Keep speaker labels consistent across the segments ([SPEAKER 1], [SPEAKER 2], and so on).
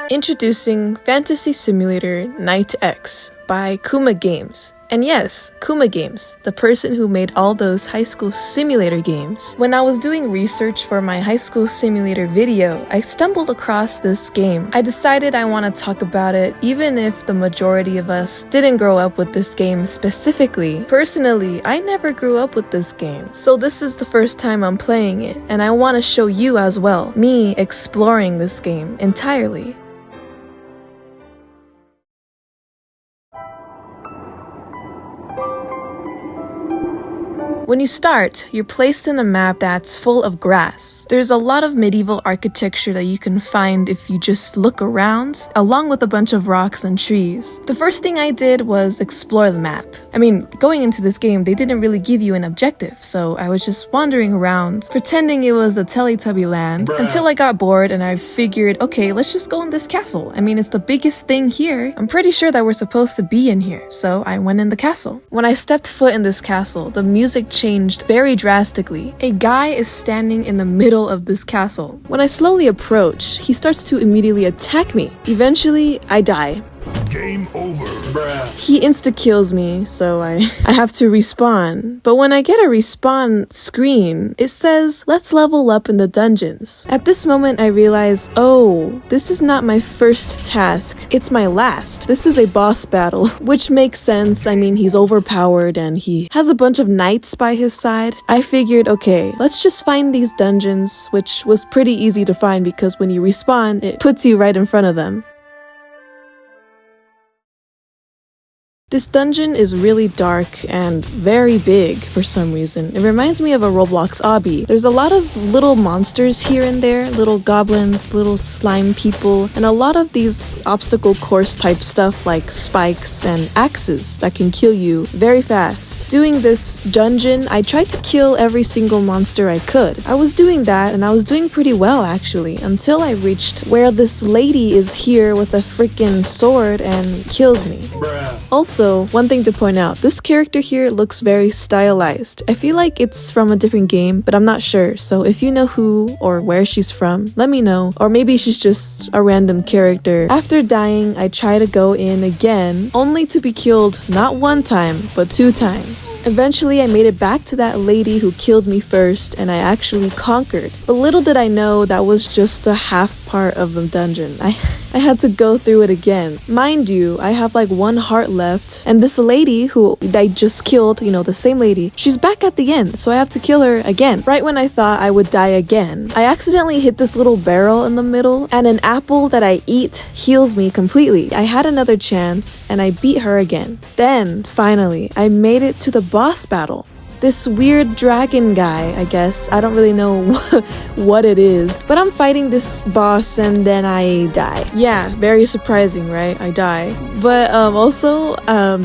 [SPEAKER 1] Introducing Fantasy Simulator Night X by Kuma Games. And yes, Kuma Games, the person who made all those high school simulator games. When I was doing research for my high school simulator video, I stumbled across this game. I decided I want to talk about it even if the majority of us didn't grow up with this game specifically. Personally, I never grew up with this game, so this is the first time I'm playing it, and I want to show you as well, me exploring this game entirely. When you start, you're placed in a map that's full of grass. There's a lot of medieval architecture that you can find if you just look around, along with a bunch of rocks and trees. The first thing I did was explore the map. I mean, going into this game, they didn't really give you an objective, so I was just wandering around, pretending it was the Teletubby land, until I got bored and I figured, okay, let's just go in this castle. I mean, it's the biggest thing here. I'm pretty sure that we're supposed to be in here, so I went in the castle. When I stepped foot in this castle, the music changed very drastically. A guy is standing in the middle of this castle. When I slowly approach, he starts to immediately attack me. Eventually, I die.
[SPEAKER 2] Game over, bruh.
[SPEAKER 1] He insta-kills me, so I have to respawn. But when I get a respawn screen, it says, let's level up in the dungeons. At this moment, I realize, oh, this is not my first task. It's my last. This is a boss battle, which makes sense. I mean, he's overpowered and he has a bunch of knights by his side. I figured, okay, let's just find these dungeons, which was pretty easy to find because when you respawn, it puts you right in front of them. This dungeon is really dark and very big for some reason. It reminds me of a Roblox obby. There's a lot of little monsters here and there, little goblins, little slime people, and a lot of these obstacle course type stuff like spikes and axes that can kill you very fast. Doing this dungeon, I tried to kill every single monster I could. I was doing that and I was doing pretty well actually, until I reached where this lady is here with a freaking sword and kills me. Also, one thing to point out, this character here looks very stylized. I feel like it's from a different game, but I'm not sure. So if you know who or where she's from, let me know. Or maybe she's just a random character. After dying, I try to go in again, only to be killed not one time, but 2 times. Eventually, I made it back to that lady who killed me first, and I actually conquered. But little did I know that was just the half part of the dungeon. I had to go through it again. Mind you, I have like 1 heart left, and this lady who I just killed, you know, the same lady, she's back at the end, so I have to kill her again. Right when I thought I would die again, I accidentally hit this little barrel in the middle, and an apple that I eat heals me completely. I had another chance, and I beat her again. Then, finally, I made it to the boss battle. This weird dragon guy, I guess. I don't really know what it is. But I'm fighting this boss and then I die. Yeah, very surprising, right? I die. But also,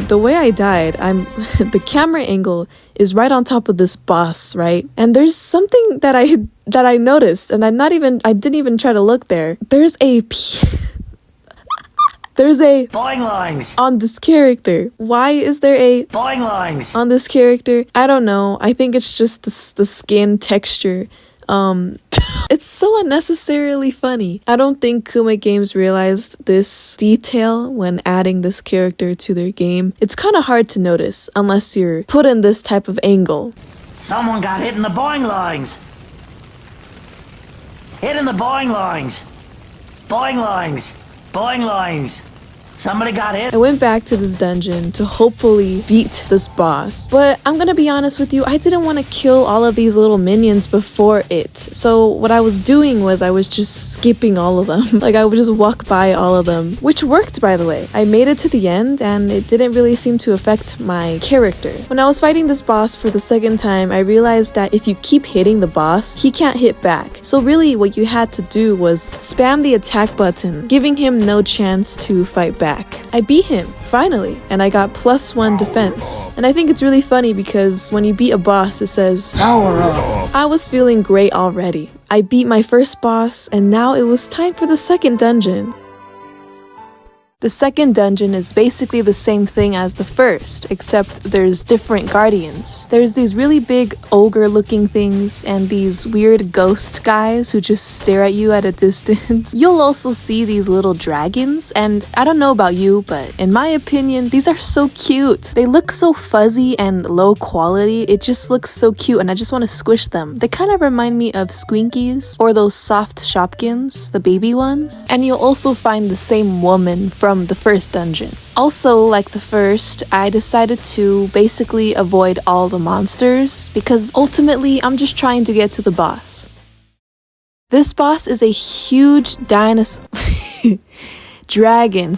[SPEAKER 1] the way I died, the camera angle is right on top of this boss, right? And there's something that I noticed, and I didn't even try to look there. There's a
[SPEAKER 2] Boing lines
[SPEAKER 1] on this character. Why is there a
[SPEAKER 2] boing lines
[SPEAKER 1] on this character? I don't know. I think it's just the skin texture. It's so unnecessarily funny. I don't think Kuma Games realized this detail when adding this character to their game. It's kind of hard to notice unless you're put in this type of angle.
[SPEAKER 2] Someone got hit in the boing lines. Hit in the boing lines. Boing lines. Boing lines. Somebody got hit.
[SPEAKER 1] I went back to this dungeon to hopefully beat this boss. But I'm gonna be honest with you, I didn't want to kill all of these little minions before it. So what I was doing was I was just skipping all of them. Like I would just walk by all of them, which worked by the way. I made it to the end and it didn't really seem to affect my character. When I was fighting this boss for the second time, I realized that if you keep hitting the boss, he can't hit back. So really what you had to do was spam the attack button, giving him no chance to fight back. I beat him, finally, and I got +1 defense. And I think it's really funny because when you beat a boss, it says, "Power up." I was feeling great already. I beat my first boss, and now it was time for the second dungeon. The second dungeon is basically the same thing as the first, except there's different guardians. There's these really big ogre-looking things and these weird ghost guys who just stare at you at a distance. You'll also see these little dragons, and I don't know about you, but in my opinion, these are so cute. They look so fuzzy and low quality. It just looks so cute, and I just want to squish them. They kind of remind me of Squinkies or those soft Shopkins, the baby ones. And you'll also find the same woman from the first dungeon. Also, like the first, I decided to basically avoid all the monsters because ultimately I'm just trying to get to the boss. This boss is a huge dinosaur. Dragon,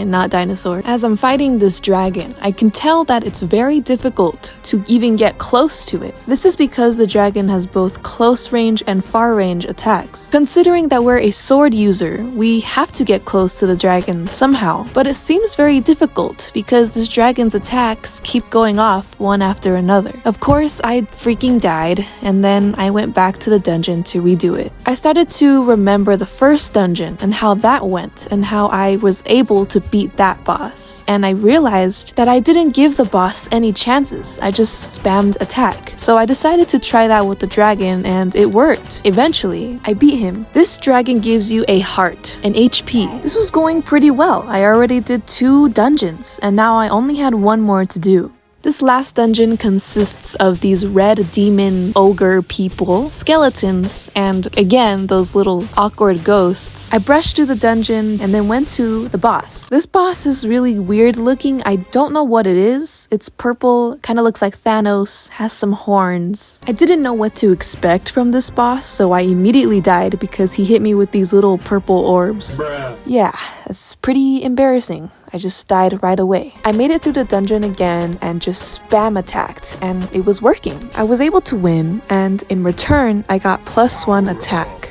[SPEAKER 1] not dinosaur. As I'm fighting this dragon, I can tell that it's very difficult to even get close to it. This is because the dragon has both close range and far range attacks. Considering that we're a sword user, we have to get close to the dragon somehow, but it seems very difficult because this dragon's attacks keep going off one after another. Of course, I freaking died, and then I went back to the dungeon to redo it. I started to remember the first dungeon and how that went, and how I was able to beat that boss. And I realized that I didn't give the boss any chances. I just spammed attack. So I decided to try that with the dragon, and it worked. Eventually, I beat him. This dragon gives you a heart, an HP. This was going pretty well. I already did 2 dungeons, and now I only had 1 more to do. This last dungeon consists of these red demon ogre people, skeletons, and again, those little awkward ghosts. I brushed through the dungeon and then went to the boss. This boss is really weird looking. I don't know what it is. It's purple, kind of looks like Thanos, has some horns. I didn't know what to expect from this boss, so I immediately died because he hit me with these little purple orbs. Bruh. Yeah, that's pretty embarrassing. I just died right away. I made it through the dungeon again and just spam attacked, and it was working. I was able to win, and in return, I got +1 attack.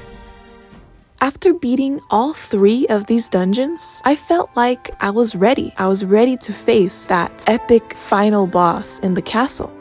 [SPEAKER 1] After beating all 3 of these dungeons, I felt like I was ready. I was ready to face that epic final boss in the castle.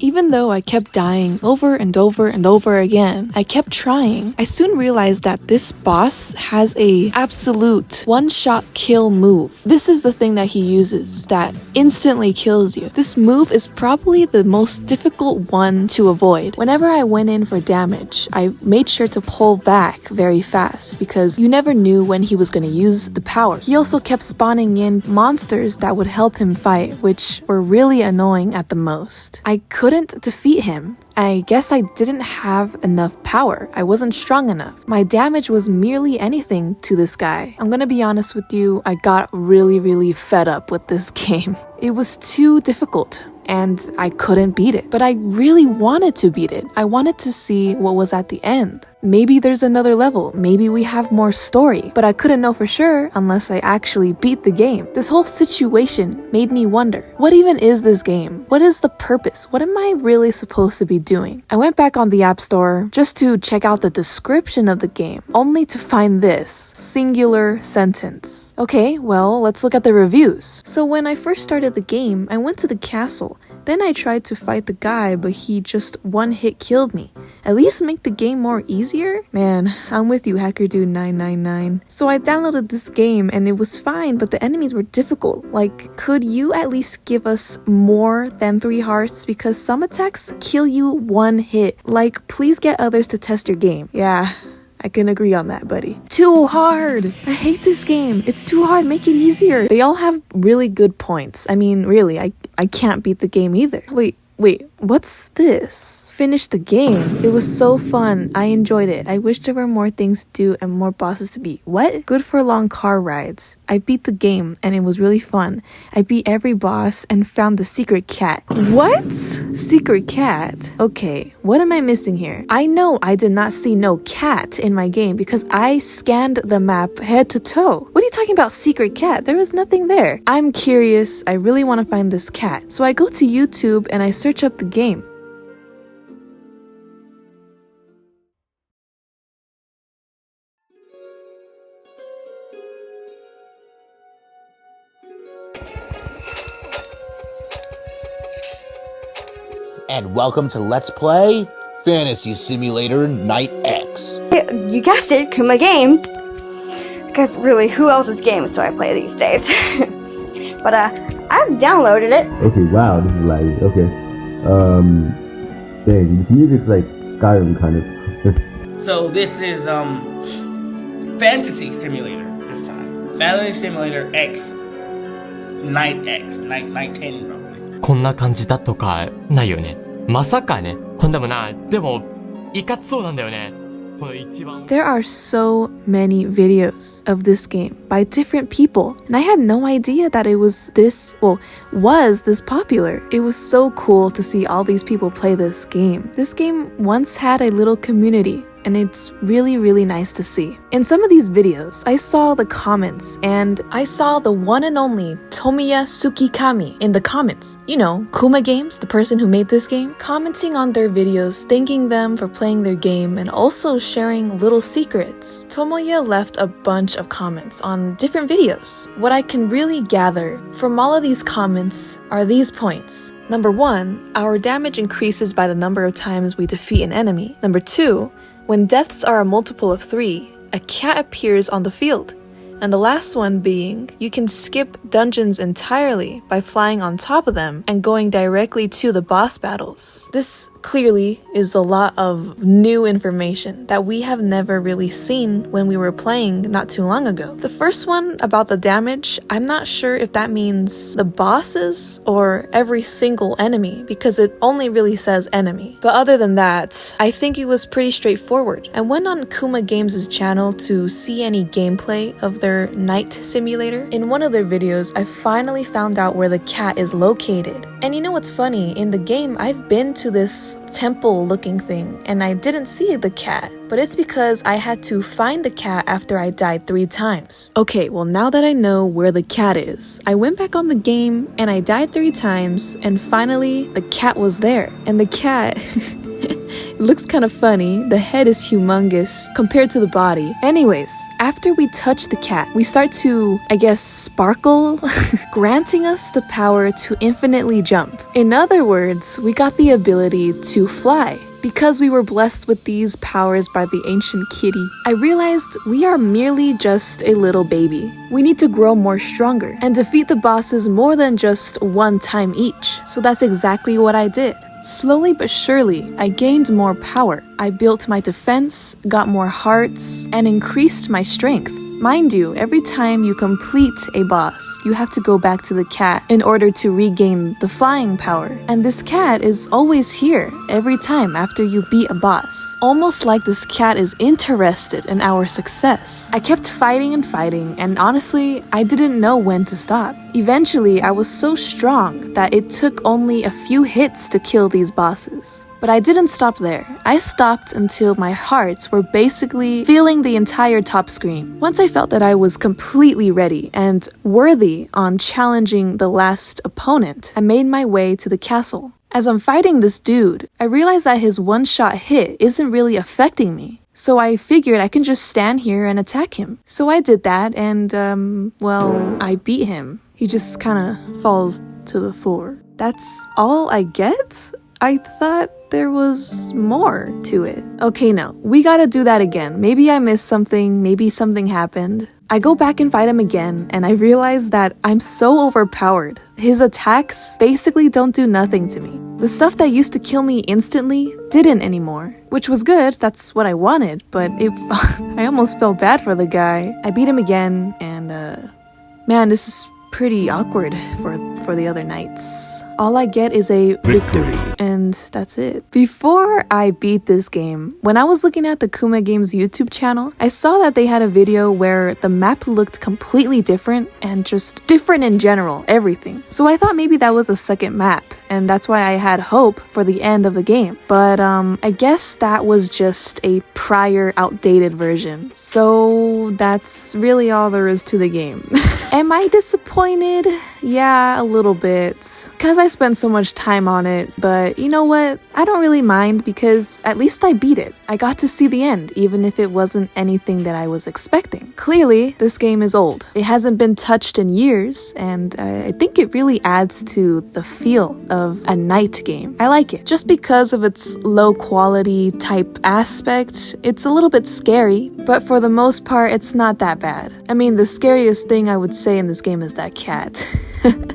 [SPEAKER 1] Even though I kept dying over and over and over again, I kept trying. I soon realized that this boss has a absolute one-shot kill move. This is the thing that he uses that instantly kills you. This move is probably the most difficult one to avoid. Whenever I went in for damage, I made sure to pull back very fast because you never knew when he was going to use the power. He also kept spawning in monsters that would help him fight, which were really annoying at the most. I couldn't defeat him. I guess I didn't have enough power. I wasn't strong enough. My damage was merely anything to this guy. I'm gonna be honest with you, I got really fed up with this game. It was too difficult, and I couldn't beat it. But I really wanted to beat it. I wanted to see what was at the end. Maybe there's another level, maybe we have more story, but I couldn't know for sure unless I actually beat the game. This whole situation made me wonder, what even is this game? What is the purpose? What am I really supposed to be doing? I went back on the App Store just to check out the description of the game, only to find this singular sentence. Okay, well, let's look at the reviews. So when I first started the game, I went to the castle. Then I tried to fight the guy, but he just one hit killed me. At least make the game more easier? Man, I'm with you, HackerDude999. So I downloaded this game and it was fine, but the enemies were difficult. Like, could you at least give us more than 3 hearts? Because some attacks kill you 1 hit. Like, please get others to test your game. Yeah, I can agree on that, buddy. Too hard! I hate this game. It's too hard. Make it easier. They all have really good points. I mean, really, I can't beat the game either. Wait, what's this? Finish the game. It was so fun. I enjoyed it. I wish there were more things to do and more bosses to beat. What? Good for long car rides. I beat the game and it was really fun. I beat every boss and found the secret cat. What? Secret cat? Okay, what am I missing here? I know I did not see no cat in my game because I scanned the map head to toe. What are you talking about, secret cat? There was nothing there. I'm curious. I really want to find this cat. So I go to YouTube and I search up the game.
[SPEAKER 3] and welcome to Let's Play Fantasy Simulator Night X.
[SPEAKER 4] You guessed it, Kuma Games. Because really, who else's games do I play these days? But I've downloaded it.
[SPEAKER 5] Okay, wow, this is laggy. Okay. Dang, this music's like Skyrim kind of.
[SPEAKER 6] So this is Fantasy Simulator this time. Fantasy Simulator X Night 10 probably.
[SPEAKER 7] こんな感じだとかないよね。まさかね。でもいかつそうなんだよね。この一番
[SPEAKER 1] There are so many videos of this game by different people, and I had no idea that it was this popular. It was so cool to see all these people play this game. This game once had a little community, and it's really, really nice to see. In some of these videos, I saw the comments, and I saw the one and only Tomiya Tsukikami in the comments. You know, Kuma Games, the person who made this game, commenting on their videos, thanking them for playing their game, and also sharing little secrets. Tomoya left a bunch of comments on different videos. What I can really gather from all of these comments are these points. Number 1, our damage increases by the number of times we defeat an enemy. Number 2, when deaths are a multiple of 3, a cat appears on the field. And the last one being, you can skip dungeons entirely by flying on top of them and going directly to the boss battles. This clearly is a lot of new information that we have never really seen when we were playing not too long ago. The first one about the damage, I'm not sure if that means the bosses or every single enemy because it only really says enemy. But other than that, I think it was pretty straightforward. I went on Kuma Games' channel to see any gameplay of their night simulator. In one of their videos, I finally found out where the cat is located. And you know what's funny? In the game, I've been to this temple looking thing and I didn't see the cat, but it's because I had to find the cat after I died 3 times. Okay, well now that I know where the cat is, I went back on the game and I died 3 times and finally the cat was there. And the cat it looks kind of funny. The head is humongous compared to the body. Anyways, after we touch the cat, we start to, I guess, sparkle, granting us the power to infinitely jump. In other words, we got the ability to fly. Because we were blessed with these powers by the ancient kitty, I realized we are merely just a little baby. We need to grow more stronger and defeat the bosses more than just 1 time each. So that's exactly what I did. Slowly but surely, I gained more power. I built my defense, got more hearts, and increased my strength. Mind you, every time you complete a boss, you have to go back to the cat in order to regain the flying power. And this cat is always here every time after you beat a boss. Almost like this cat is interested in our success. I kept fighting and fighting, and honestly, I didn't know when to stop. Eventually, I was so strong that it took only a few hits to kill these bosses. But I didn't stop there. I stopped until my hearts were basically filling the entire top screen. Once I felt that I was completely ready and worthy on challenging the last opponent, I made my way to the castle. As I'm fighting this dude, I realized that his one-shot hit isn't really affecting me. So I figured I can just stand here and attack him. So I did that and, I beat him. He just kinda falls to the floor. That's all I get? I thought there was more to it. Okay, no, we gotta do that again. Maybe I missed something, maybe something happened. I go back and fight him again, and I realize that I'm so overpowered. His attacks basically don't do nothing to me. The stuff that used to kill me instantly didn't anymore, which was good, that's what I wanted, but I almost felt bad for the guy. I beat him again, and man, this is pretty awkward for the other nights. All I get is a victory, and that's it. Before I beat this game, when I was looking at the Kuma Games YouTube channel, I saw that they had a video where the map looked completely different and just different in general, everything. So I thought maybe that was a second map, and that's why I had hope for the end of the game. But I guess that was just a prior outdated version. So that's really all there is to the game. Am I disappointed? Yeah, a little bit. Because I spent so much time on it, but you know what? I don't really mind because at least I beat it. I got to see the end, even if it wasn't anything that I was expecting. Clearly, this game is old. It hasn't been touched in years, and I think it really adds to the feel of a night game. I like it. Just because of its low quality type aspect, it's a little bit scary, but for the most part, it's not that bad. I mean, the scariest thing I would say in this game is that cat.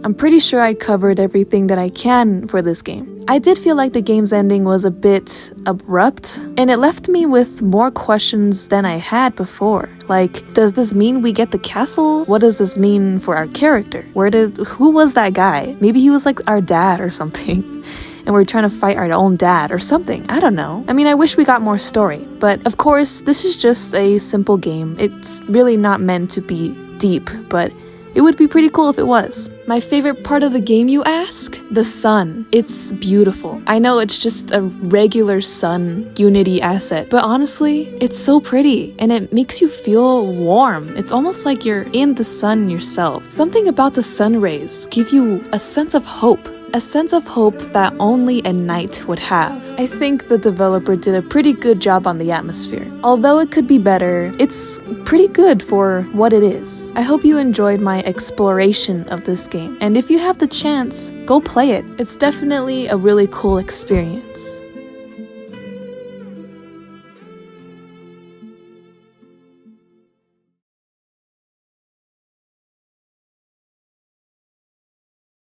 [SPEAKER 1] I'm pretty sure I covered everything that I can for this game. I did feel like the game's ending was a bit abrupt, and it left me with more questions than I had before. Like, does this mean we get the castle? What does this mean for our character? Who was that guy? Maybe he was like our dad or something. And we're trying to fight our own dad or something. I don't know. I mean, I wish we got more story. But of course, this is just a simple game. It's really not meant to be deep, but it would be pretty cool if it was. My favorite part of the game, you ask? The sun. It's beautiful. I know it's just a regular sun Unity asset, but honestly, it's so pretty and it makes you feel warm. It's almost like you're in the sun yourself. Something about the sun rays give you a sense of hope. A sense of hope that only a night would have. I think the developer did a pretty good job on the atmosphere. Although it could be better, it's pretty good for what it is. I hope you enjoyed my exploration of this game, and if you have the chance, go play it. It's definitely a really cool experience.